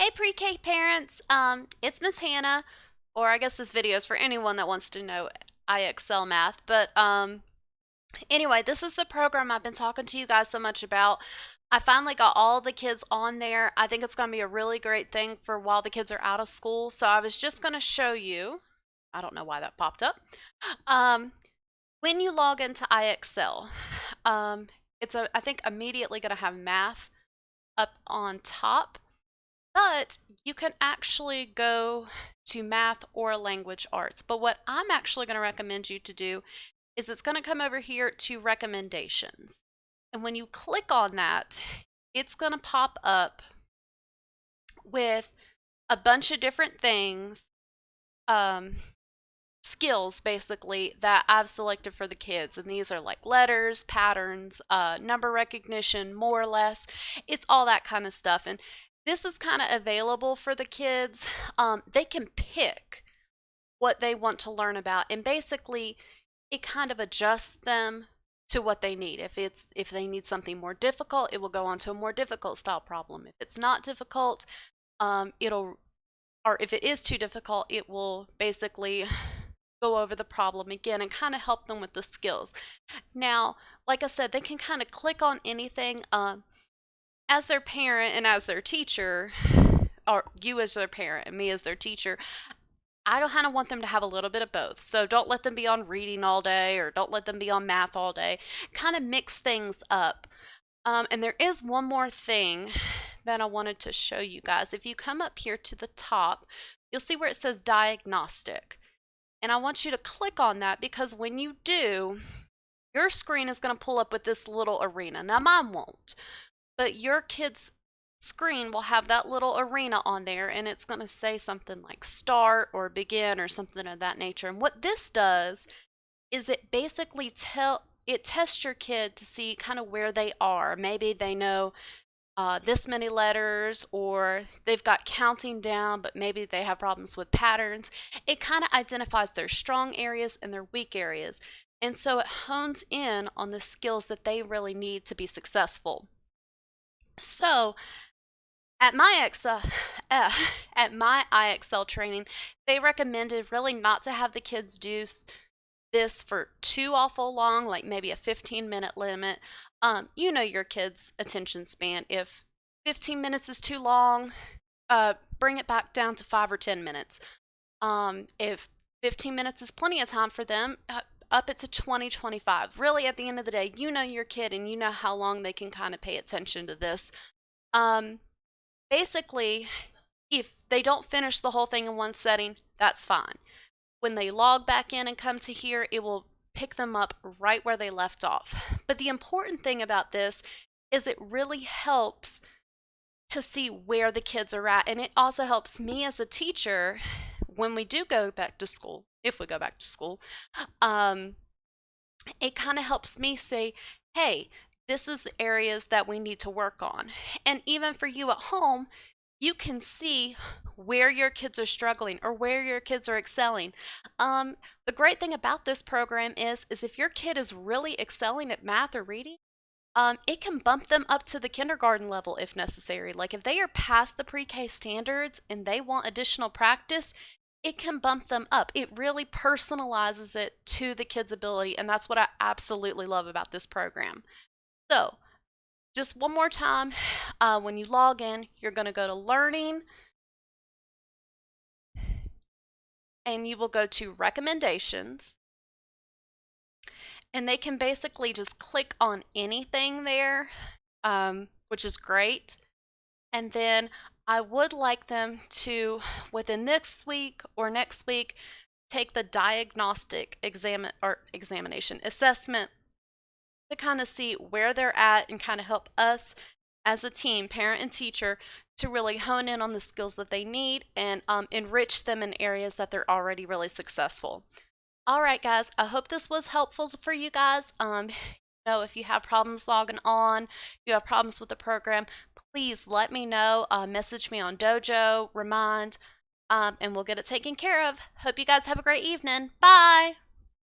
Hey pre-K parents, it's Miss Hannah, or I guess this video is for anyone that wants to know IXL math. But anyway, this is the program I've been talking to you guys so much about. I finally got all the kids on there. I think it's going to be a really great thing for while the kids are out of school. So I was just going to show you, I don't know why that popped up. Um, when you log into IXL, I think immediately going to have math up on top. But you can actually go to math or language arts. But what I'm actually going to recommend you to do is it's going to come over here to recommendations. And when you click on that, it's going to pop up with a bunch of different things, skills basically, that I've selected for the kids. And these are like letters, patterns, number recognition, more or less. It's all that kind of stuff. And this is kind of available for the kids. They can pick what they want to learn about, and basically it kind of adjusts them to what they need. If they need something more difficult, it will go on to a more difficult style problem. If it's not difficult, or if it is too difficult, it will basically go over the problem again and kind of help them with the skills. Now, like I said, they can kind of click on anything. As their parent and as their teacher, or you as their parent and me as their teacher, I kind of want them to have a little bit of both. So don't let them be on reading all day, or don't let them be on math all day. Kind of mix things up. And there is one more thing that I wanted to show you guys. If you come up here to the top, you'll see where it says diagnostic. And I want you to click on that, because when you do, your screen is going to pull up with this little arena. Now mine won't, but your kid's screen will have that little arena on there, and it's going to say something like start or begin or something of that nature. And what this does is it basically tests your kid to see kind of where they are. Maybe they know this many letters, or they've got counting down, but maybe they have problems with patterns. It kind of identifies their strong areas and their weak areas. And so it hones in on the skills that they really need to be successful. So at my IXL training, they recommended really not to have the kids do this for too awful long, like maybe a 15-minute limit. You know your kid's attention span. If 15 minutes is too long, bring it back down to 5 or 10 minutes. If 15 minutes is plenty of time for them, up it to 20, 25. Really, at the end of the day, you know your kid and you know how long they can kind of pay attention to this. Basically, if they don't finish the whole thing in one setting, that's fine. When they log back in and come to here, it will pick them up right where they left off. But the important thing about this is it really helps to see where the kids are at. And it also helps me as a teacher when we do go back to school, if we go back to school. It kind of helps me say, hey, this is the areas that we need to work on. And even for you at home, you can see where your kids are struggling or where your kids are excelling. The great thing about this program is if your kid is really excelling at math or reading, it can bump them up to the kindergarten level if necessary. Like if they are past the pre-K standards and they want additional practice, it can bump them up. It really personalizes it to the kid's ability, and that's what I absolutely love about this program. So, just one more time, when you log in, you're going to go to Learning, and you will go to Recommendations, and they can basically just click on anything there, which is great. And then I would like them to, within this week or next week, take the diagnostic examination assessment to kind of see where they're at and kind of help us as a team, parent and teacher, to really hone in on the skills that they need and enrich them in areas that they're already really successful. All right, guys, I hope this was helpful for you guys. If you have problems logging on, you have problems with the program, please let me know. Message me on Dojo, Remind, and we'll get it taken care of. Hope you guys have a great evening. Bye!